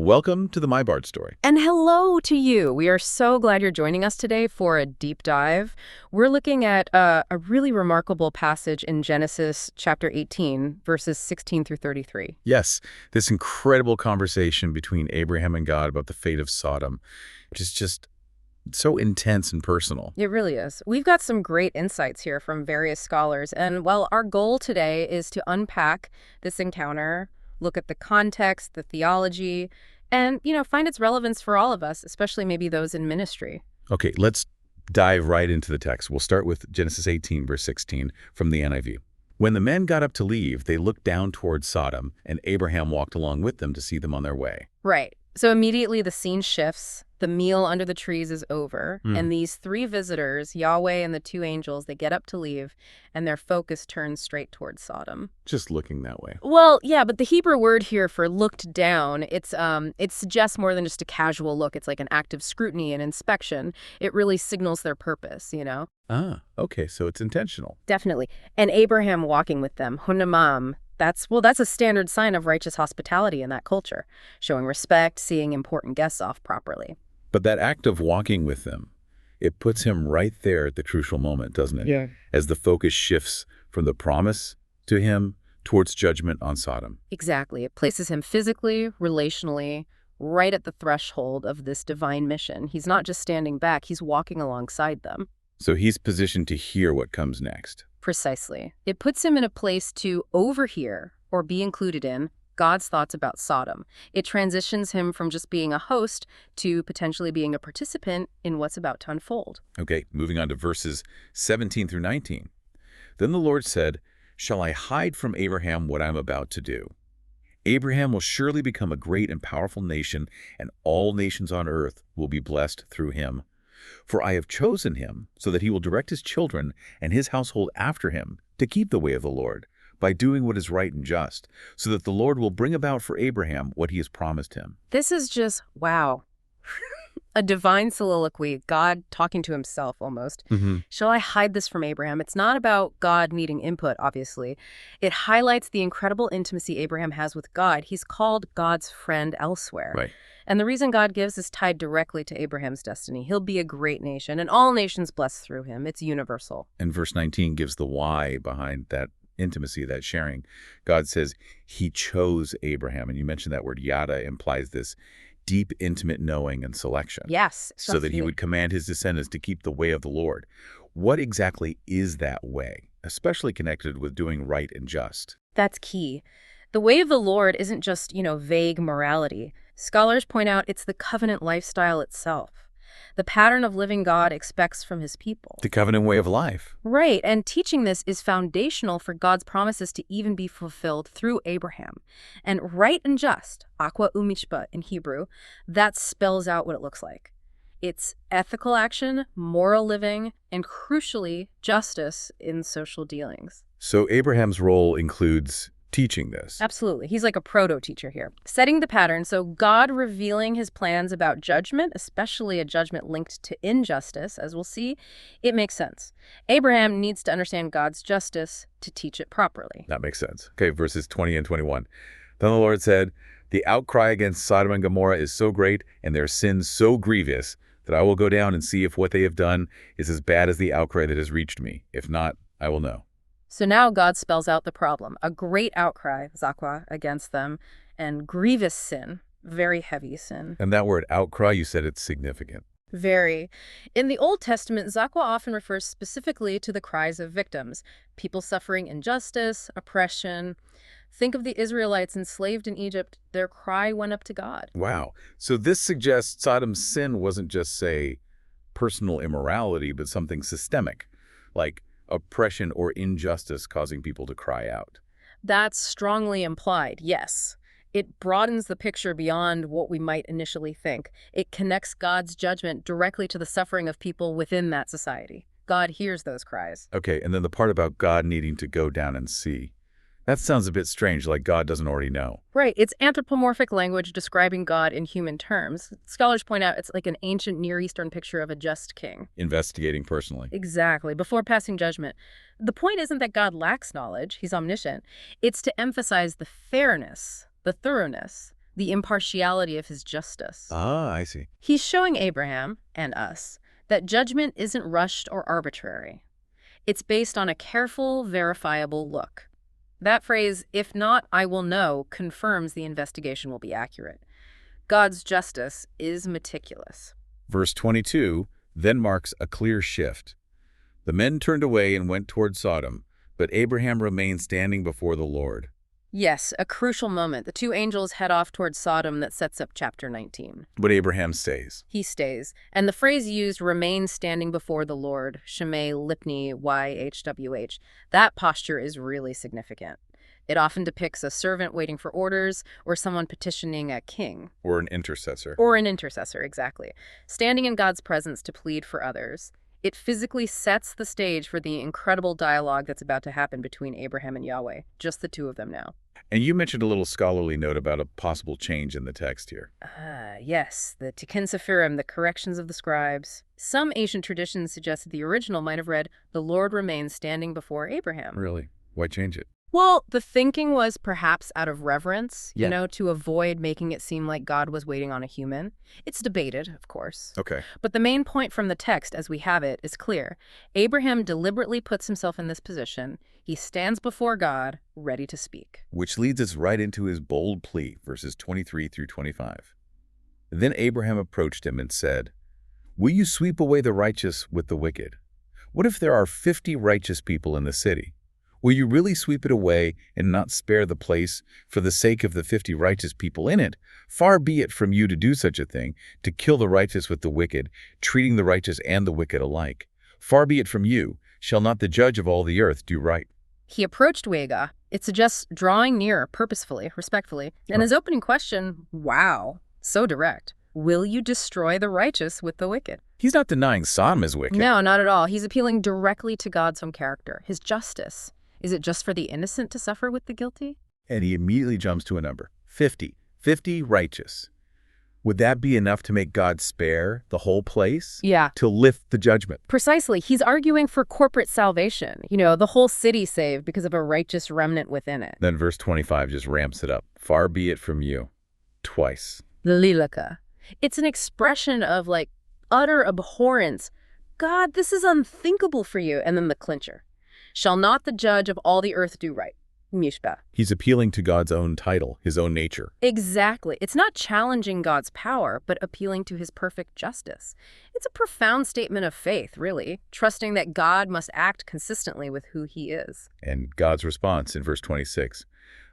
Welcome to the My Bard story. And hello to you. We are so glad you're joining us today for a deep dive. We're looking at a really remarkable passage in Genesis chapter 18, verses 16 through 33. Yes, this incredible conversation between Abraham and God about the fate of Sodom, which is just so intense and personal. It really is. We've got some great insights here from various scholars. And, well, our goal today is to unpack this encounter, look at the context, the theology, and, find its relevance for all of us, especially maybe those in ministry. Okay, let's dive right into the text. We'll start with Genesis 18, verse 16 from the NIV. When the men got up to leave, they looked down toward Sodom, and Abraham walked along with them to see them on their way. Right. So immediately the scene shifts. The meal under the trees is over. And these three visitors, Yahweh and the two angels, they get up to leave, and their focus turns straight towards Sodom. Just looking that way. Well, yeah, but the Hebrew word here for looked down, it suggests more than just a casual look. It's like an active scrutiny and inspection. It really signals their purpose, Ah, okay, so it's intentional. Definitely. And Abraham walking with them, hunamam, that's a standard sign of righteous hospitality in that culture, showing respect, seeing important guests off properly. But that act of walking with them, it puts him right there at the crucial moment, doesn't it? Yeah. As the focus shifts from the promise to him towards judgment on Sodom. Exactly. It places him physically, relationally, right at the threshold of this divine mission. He's not just standing back, he's walking alongside them. So he's positioned to hear what comes next. Precisely. It puts him in a place to overhear or be included in God's thoughts about Sodom. It transitions him from just being a host to potentially being a participant in what's about to unfold. Okay, moving on to verses 17 through 19. Then the Lord said, "Shall I hide from Abraham what I'm about to do? Abraham will surely become a great and powerful nation, and all nations on earth will be blessed through him. For I have chosen him so that he will direct his children and his household after him to keep the way of the Lord, by doing what is right and just, so that the Lord will bring about for Abraham what he has promised him." This is just, wow. A divine soliloquy, God talking to himself almost. Shall I hide this from Abraham? It's not about God needing input, obviously. It highlights the incredible intimacy Abraham has with God. He's called God's friend elsewhere. Right. And the reason God gives is tied directly to Abraham's destiny. He'll be a great nation, and all nations blessed through him. It's universal. And verse 19 gives the why behind that intimacy, that sharing. God says he chose Abraham, and you mentioned that word yada implies this deep, intimate knowing and selection. Yes. So that he would command his descendants to keep the way of the Lord. What exactly is that way, especially connected with doing right and just? That's key. The way of the Lord isn't just, vague morality. Scholars point out it's the covenant lifestyle itself. The pattern of living God expects from his people. The covenant way of life. Right, and teaching this is foundational for God's promises to even be fulfilled through Abraham. And right and just, aqua umishpat in Hebrew, that spells out what it looks like. It's ethical action, moral living, and crucially, justice in social dealings. So Abraham's role includes teaching this. Absolutely. He's like a proto-teacher here. Setting the pattern, so God revealing his plans about judgment, especially a judgment linked to injustice, as we'll see, it makes sense. Abraham needs to understand God's justice to teach it properly. That makes sense. Okay, verses 20 and 21. Then the Lord said, "The outcry against Sodom and Gomorrah is so great and their sins so grievous that I will go down and see if what they have done is as bad as the outcry that has reached me. If not, I will know." So now God spells out the problem. A great outcry, zakwa, against them, and grievous sin, very heavy sin. And that word outcry, you said it's significant. Very. In the Old Testament, zakwa often refers specifically to the cries of victims, people suffering injustice, oppression. Think of the Israelites enslaved in Egypt. Their cry went up to God. Wow. So this suggests Sodom's sin wasn't just, say, personal immorality, but something systemic, like oppression or injustice causing people to cry out. That's strongly implied, yes. It broadens the picture beyond what we might initially think. It connects God's judgment directly to the suffering of people within that society. God hears those cries. Okay, and then the part about God needing to go down and see. That sounds a bit strange, like God doesn't already know. Right. It's anthropomorphic language describing God in human terms. Scholars point out it's like an ancient Near Eastern picture of a just king. Investigating personally. Exactly. Before passing judgment. The point isn't that God lacks knowledge. He's omniscient. It's to emphasize the fairness, the thoroughness, the impartiality of his justice. Ah, I see. He's showing Abraham, and us, that judgment isn't rushed or arbitrary. It's based on a careful, verifiable look. That phrase, "if not, I will know," confirms the investigation will be accurate. God's justice is meticulous. Verse 22 then marks a clear shift. The men turned away and went toward Sodom, but Abraham remained standing before the Lord. Yes, a crucial moment. The two angels head off towards Sodom that sets up chapter 19. But Abraham stays. He stays. And the phrase used, "remain standing before the Lord," Shemay Lipni YHWH, that posture is really significant. It often depicts a servant waiting for orders or someone petitioning a king. Or an intercessor. Or an intercessor, exactly. Standing in God's presence to plead for others. It physically sets the stage for the incredible dialogue that's about to happen between Abraham and Yahweh, just the two of them now. And you mentioned a little scholarly note about a possible change in the text here. Yes, the Tikkun Sephirim, the corrections of the scribes. Some ancient traditions suggest that the original might have read, "The Lord remains standing before Abraham." Really? Why change it? Well, the thinking was perhaps out of reverence, Yeah. to avoid making it seem like God was waiting on a human. It's debated, of course. Okay. But the main point from the text, as we have it, is clear. Abraham deliberately puts himself in this position. He stands before God, ready to speak. Which leads us right into his bold plea, verses 23 through 25. Then Abraham approached him and said, "Will you sweep away the righteous with the wicked? What if there are 50 righteous people in the city? Will you really sweep it away and not spare the place for the sake of the 50 righteous people in it? Far be it from you to do such a thing, to kill the righteous with the wicked, treating the righteous and the wicked alike. Far be it from you. Shall not the judge of all the earth do right?" He approached Wega. It suggests drawing near purposefully, respectfully. And his opening question, wow, so direct. Will you destroy the righteous with the wicked? He's not denying Sodom is wicked. No, not at all. He's appealing directly to God's own character, his justice. Is it just for the innocent to suffer with the guilty? And he immediately jumps to a number, 50. 50 righteous. Would that be enough to make God spare the whole place? Yeah. To lift the judgment? Precisely. He's arguing for corporate salvation. The whole city saved because of a righteous remnant within it. Then verse 25 just ramps it up. Far be it from you. Twice. The lilaka. It's an expression of, utter abhorrence. God, this is unthinkable for you. And then the clincher. Shall not the judge of all the earth do right? Mishpah. He's appealing to God's own title, his own nature. Exactly. It's not challenging God's power, but appealing to his perfect justice. It's a profound statement of faith, really, trusting that God must act consistently with who he is. And God's response in verse 26.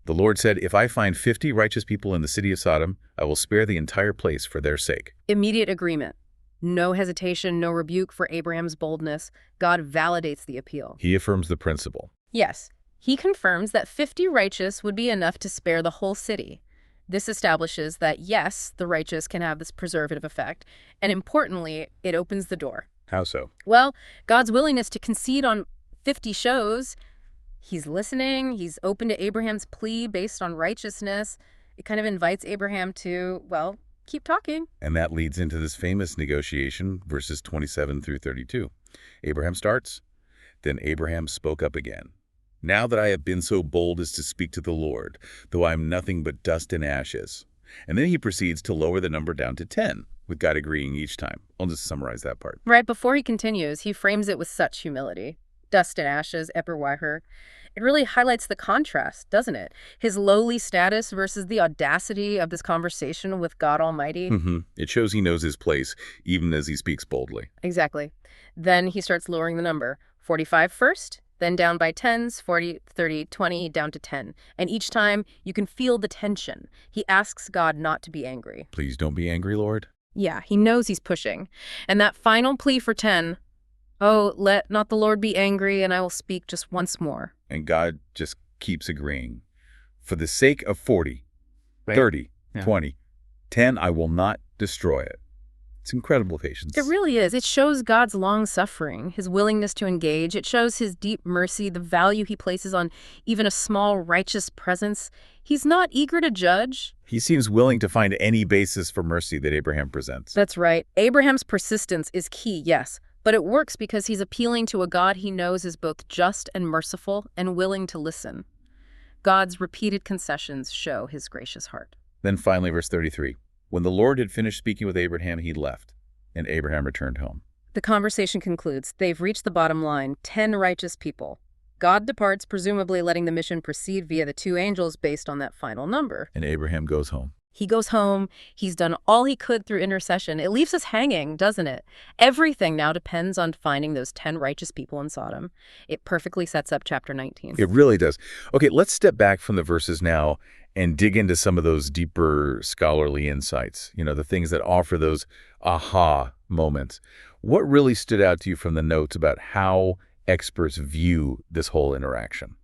The Lord said, "If I find 50 righteous people in the city of Sodom, I will spare the entire place for their sake." Immediate agreement. No hesitation, no rebuke for Abraham's boldness. God validates the appeal. He affirms the principle. Yes. He confirms that 50 righteous would be enough to spare the whole city. This establishes that, yes, the righteous can have this preservative effect, and importantly, it opens the door. How so? Well, God's willingness to concede on 50 shows he's listening, he's open to Abraham's plea based on righteousness. It kind of invites Abraham to, keep talking. And that leads into this famous negotiation, verses 27 through 32. Abraham starts, "Then Abraham spoke up again. Now that I have been so bold as to speak to the Lord, though I am nothing but dust and ashes." And then he proceeds to lower the number down to 10, with God agreeing each time. I'll just summarize that part. Right before he continues, he frames it with such humility. Dust and ashes, Eper Weiher. It really highlights the contrast, doesn't it? His lowly status versus the audacity of this conversation with God Almighty. It shows he knows his place, even as he speaks boldly. Exactly. Then he starts lowering the number. 45 first, then down by tens, 40, 30, 20, down to 10. And each time, you can feel the tension. He asks God not to be angry. Please don't be angry, Lord. Yeah, he knows he's pushing. And that final plea for 10, "Oh, let not the Lord be angry, and I will speak just once more." And God just keeps agreeing. For the sake of 40, 30, 20, 10, I will not destroy it. It's incredible patience. It really is. It shows God's long suffering, his willingness to engage. It shows his deep mercy, the value he places on even a small righteous presence. He's not eager to judge. He seems willing to find any basis for mercy that Abraham presents. That's right. Abraham's persistence is key, yes. But it works because he's appealing to a God he knows is both just and merciful and willing to listen. God's repeated concessions show his gracious heart. Then finally, verse 33. When the Lord had finished speaking with Abraham, he left, and Abraham returned home. The conversation concludes. They've reached the bottom line, 10 righteous people. God departs, presumably letting the mission proceed via the 2 angels based on that final number. And Abraham goes home. He goes home. He's done all he could through intercession. It leaves us hanging, doesn't it? Everything now depends on finding those 10 righteous people in Sodom. It perfectly sets up chapter 19. It really does. Okay, let's step back from the verses now and dig into some of those deeper scholarly insights, the things that offer those aha moments. What really stood out to you from the notes about how experts view this whole interaction?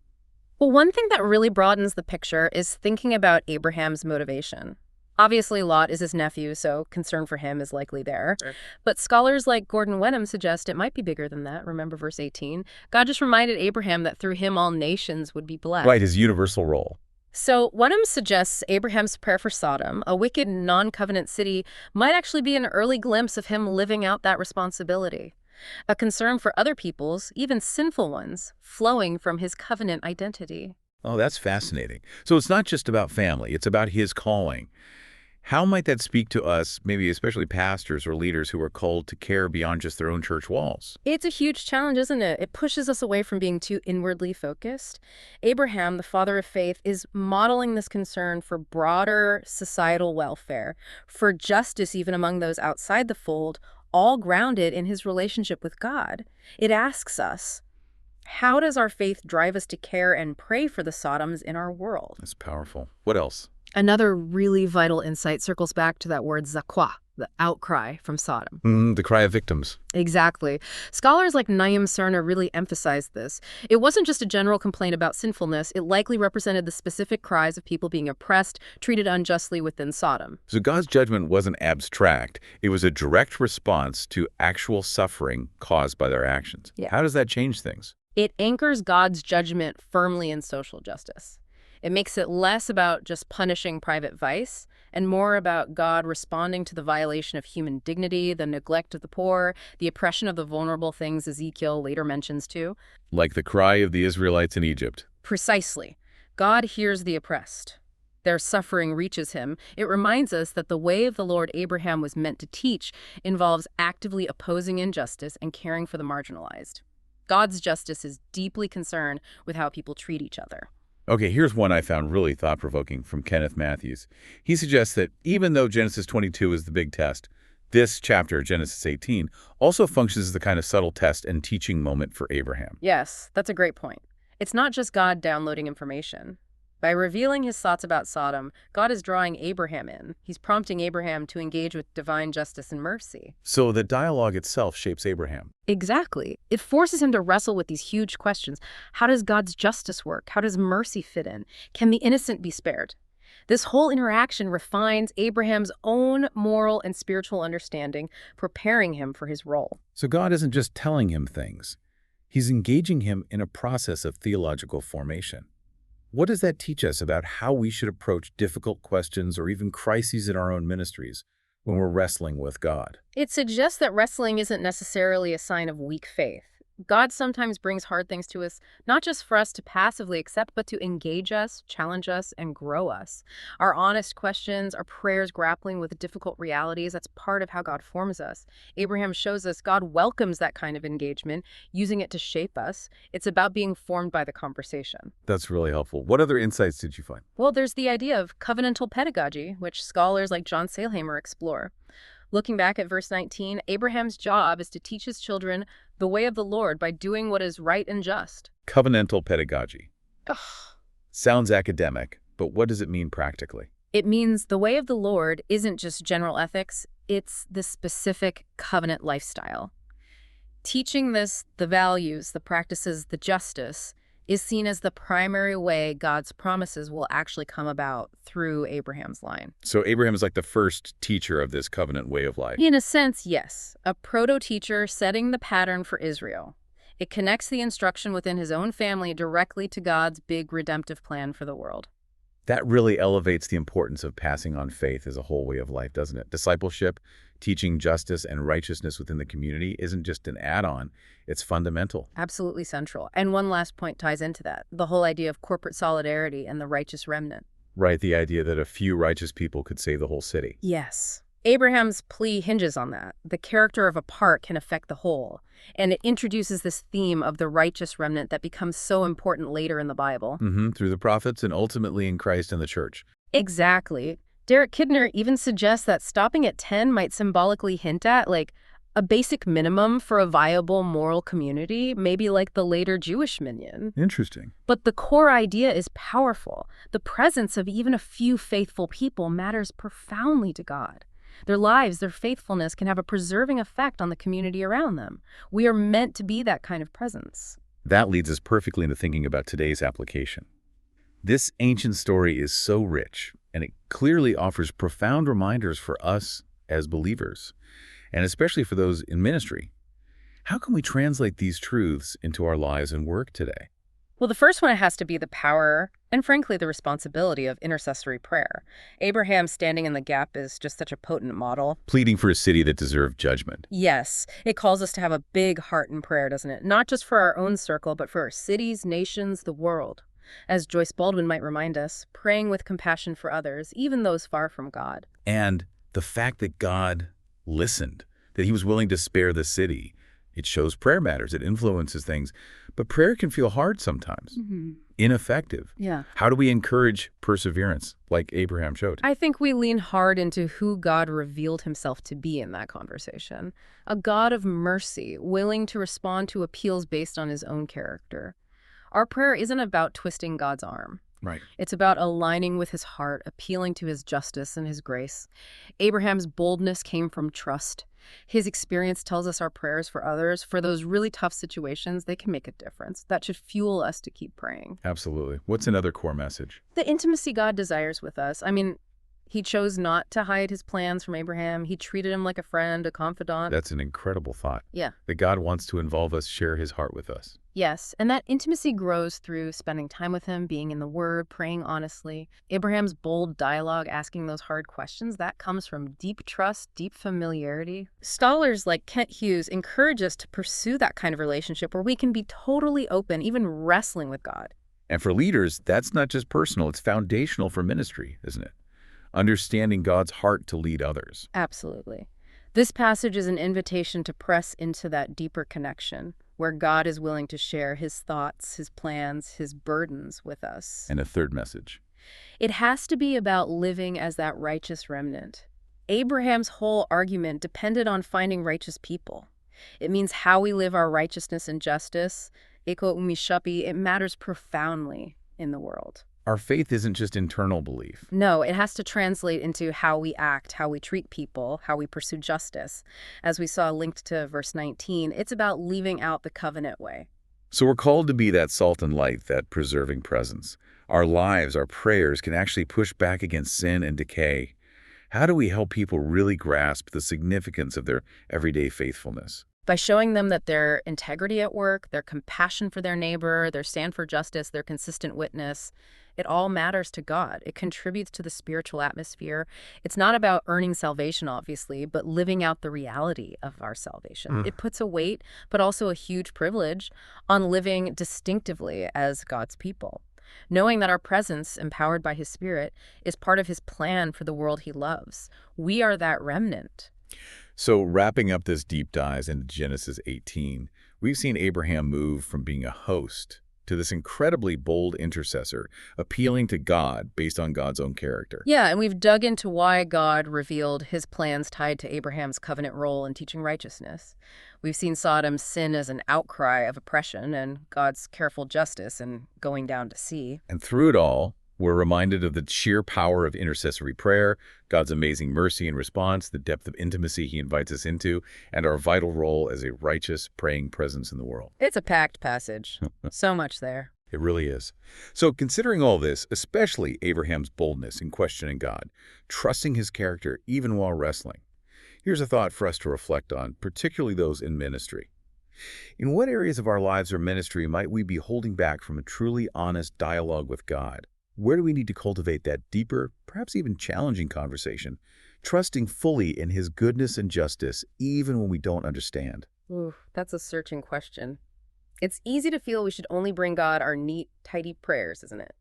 Well, one thing that really broadens the picture is thinking about Abraham's motivation. Obviously, Lot is his nephew, so concern for him is likely there. Right. But scholars like Gordon Wenham suggest it might be bigger than that. Remember verse 18? God just reminded Abraham that through him all nations would be blessed. Right, his universal role. So Wenham suggests Abraham's prayer for Sodom, a wicked non-covenant city, might actually be an early glimpse of him living out that responsibility. A concern for other people's, even sinful ones, flowing from his covenant identity. Oh, that's fascinating. So it's not just about family, it's about his calling. How might that speak to us, maybe especially pastors or leaders who are called to care beyond just their own church walls? It's a huge challenge, isn't it? It pushes us away from being too inwardly focused. Abraham, the father of faith, is modeling this concern for broader societal welfare, for justice even among those outside the fold, all grounded in his relationship with God. It asks us, how does our faith drive us to care and pray for the Sodoms in our world? That's powerful. What else? Another really vital insight circles back to that word zakwa, the outcry from Sodom. The cry of victims. Exactly. Scholars like Naim Serner really emphasized this. It wasn't just a general complaint about sinfulness. It likely represented the specific cries of people being oppressed, treated unjustly within Sodom. So God's judgment wasn't abstract. It was a direct response to actual suffering caused by their actions. Yeah. How does that change things? It anchors God's judgment firmly in social justice. It makes it less about just punishing private vice and more about God responding to the violation of human dignity, the neglect of the poor, the oppression of the vulnerable, things Ezekiel later mentions too. Like the cry of the Israelites in Egypt. Precisely. God hears the oppressed. Their suffering reaches him. It reminds us that the way of the Lord Abraham was meant to teach involves actively opposing injustice and caring for the marginalized. God's justice is deeply concerned with how people treat each other. Okay, here's one I found really thought-provoking from Kenneth Matthews. He suggests that even though Genesis 22 is the big test, this chapter, Genesis 18, also functions as the kind of subtle test and teaching moment for Abraham. Yes, that's a great point. It's not just God downloading information. By revealing his thoughts about Sodom, God is drawing Abraham in. He's prompting Abraham to engage with divine justice and mercy. So the dialogue itself shapes Abraham. Exactly. It forces him to wrestle with these huge questions. How does God's justice work? How does mercy fit in? Can the innocent be spared? This whole interaction refines Abraham's own moral and spiritual understanding, preparing him for his role. So God isn't just telling him things. He's engaging him in a process of theological formation. What does that teach us about how we should approach difficult questions or even crises in our own ministries when we're wrestling with God? It suggests that wrestling isn't necessarily a sign of weak faith. God sometimes brings hard things to us, not just for us to passively accept, but to engage us, challenge us, and grow us. Our honest questions, our prayers grappling with difficult realities, that's part of how God forms us. Abraham shows us God welcomes that kind of engagement, using it to shape us. It's about being formed by the conversation. That's really helpful. What other insights did you find? Well, there's the idea of covenantal pedagogy, which scholars like John Sailhamer explore. Looking back at verse 19, Abraham's job is to teach his children the way of the Lord by doing what is right and just. Covenantal pedagogy. Ugh. Sounds academic, but what does it mean practically? It means the way of the Lord isn't just general ethics, it's the specific covenant lifestyle. Teaching this, the values, the practices, the justice, is seen as the primary way God's promises will actually come about through Abraham's line. So Abraham is like the first teacher of this covenant way of life. In a sense, yes. A proto-teacher setting the pattern for Israel. It connects the instruction within his own family directly to God's big redemptive plan for the world. That really elevates the importance of passing on faith as a whole way of life, doesn't it? Discipleship, teaching justice and righteousness within the community isn't just an add-on, it's fundamental. Absolutely central. And one last point ties into that, the whole idea of corporate solidarity and the righteous remnant. Right, the idea that a few righteous people could save the whole city. Yes. Abraham's plea hinges on that. The character of a part can affect the whole. And it introduces this theme of the righteous remnant that becomes so important later in the Bible. Through the prophets and ultimately in Christ and the church. Exactly. Derek Kidner even suggests that stopping at 10 might symbolically hint at, like, a basic minimum for a viable moral community, maybe like the later Jewish minyan. Interesting. But the core idea is powerful. The presence of even a few faithful people matters profoundly to God. Their lives, their faithfulness can have a preserving effect on the community around them. We are meant to be that kind of presence. That leads us perfectly into thinking about today's application. This ancient story is so rich, and it clearly offers profound reminders for us as believers, and especially for those in ministry. How can we translate these truths into our lives and work today? Well, the first one has to be the power and, frankly, the responsibility of intercessory prayer. Abraham standing in the gap is just such a potent model. Pleading for a city that deserved judgment. Yes, it calls us to have a big heart in prayer, doesn't it? Not just for our own circle, but for our cities, nations, the world. As Joyce Baldwin might remind us, praying with compassion for others, even those far from God. And the fact that God listened, that he was willing to spare the city. It shows prayer matters. It influences things. But prayer can feel hard sometimes, ineffective. Yeah. How do we encourage perseverance like Abraham showed? I think we lean hard into who God revealed himself to be in that conversation. A God of mercy, willing to respond to appeals based on his own character. Our prayer isn't about twisting God's arm. Right. It's about aligning with his heart, appealing to his justice and his grace. Abraham's boldness came from trust. His experience tells us our prayers for others, for those really tough situations, they can make a difference. That should fuel us to keep praying. Absolutely. What's another core message? The intimacy God desires with us. I mean, he chose not to hide his plans from Abraham. He treated him like a friend, a confidant. That's an incredible thought. Yeah. That God wants to involve us, share his heart with us. Yes, and that intimacy grows through spending time with him, being in the Word, praying honestly. Abraham's bold dialogue, asking those hard questions, that comes from deep trust, deep familiarity. Scholars like Kent Hughes encourage us to pursue that kind of relationship where we can be totally open, even wrestling with God. And for leaders, that's not just personal, it's foundational for ministry, isn't it? Understanding God's heart to lead others. Absolutely. This passage is an invitation to press into that deeper connection, where God is willing to share his thoughts, his plans, his burdens with us. And a third message. It has to be about living as that righteous remnant. Abraham's whole argument depended on finding righteous people. It means how we live our righteousness and justice. Eko umishapi, it matters profoundly in the world. Our faith isn't just internal belief. No, it has to translate into how we act, how we treat people, how we pursue justice. As we saw linked to verse 19, it's about living out the covenant way. So we're called to be that salt and light, that preserving presence. Our lives, our prayers can actually push back against sin and decay. How do we help people really grasp the significance of their everyday faithfulness? By showing them that their integrity at work, their compassion for their neighbor, their stand for justice, their consistent witness, it all matters to God. It contributes to the spiritual atmosphere. It's not about earning salvation, obviously, but living out the reality of our salvation. It puts a weight, but also a huge privilege, on living distinctively as God's people. Knowing that our presence, empowered by his Spirit, is part of his plan for the world he loves. We are that remnant. So wrapping up this deep dive into Genesis 18, we've seen Abraham move from being a host to this incredibly bold intercessor, appealing to God based on God's own character. Yeah, and we've dug into why God revealed his plans tied to Abraham's covenant role in teaching righteousness. We've seen Sodom's sin as an outcry of oppression and God's careful justice in going down to see. And through it all, we're reminded of the sheer power of intercessory prayer, God's amazing mercy and response, the depth of intimacy he invites us into, and our vital role as a righteous, praying presence in the world. It's a packed passage. So much there. It really is. So considering all this, especially Abraham's boldness in questioning God, trusting his character even while wrestling, here's a thought for us to reflect on, particularly those in ministry. In what areas of our lives or ministry might we be holding back from a truly honest dialogue with God? Where do we need to cultivate that deeper, perhaps even challenging conversation, trusting fully in his goodness and justice, even when we don't understand? Ooh, that's a searching question. It's easy to feel we should only bring God our neat, tidy prayers, isn't it?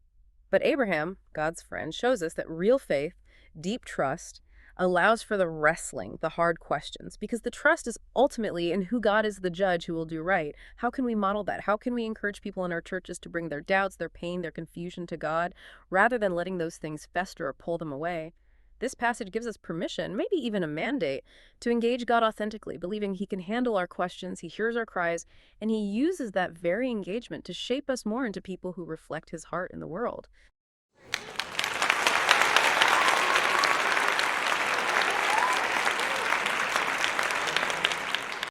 But Abraham, God's friend, shows us that real faith, deep trust, allows for the wrestling, the hard questions, because the trust is ultimately in who God is the judge who will do right. How can we model that? How can we encourage people in our churches to bring their doubts, their pain, their confusion to God, rather than letting those things fester or pull them away? This passage gives us permission, maybe even a mandate, to engage God authentically, believing He can handle our questions, He hears our cries, and He uses that very engagement to shape us more into people who reflect His heart in the world.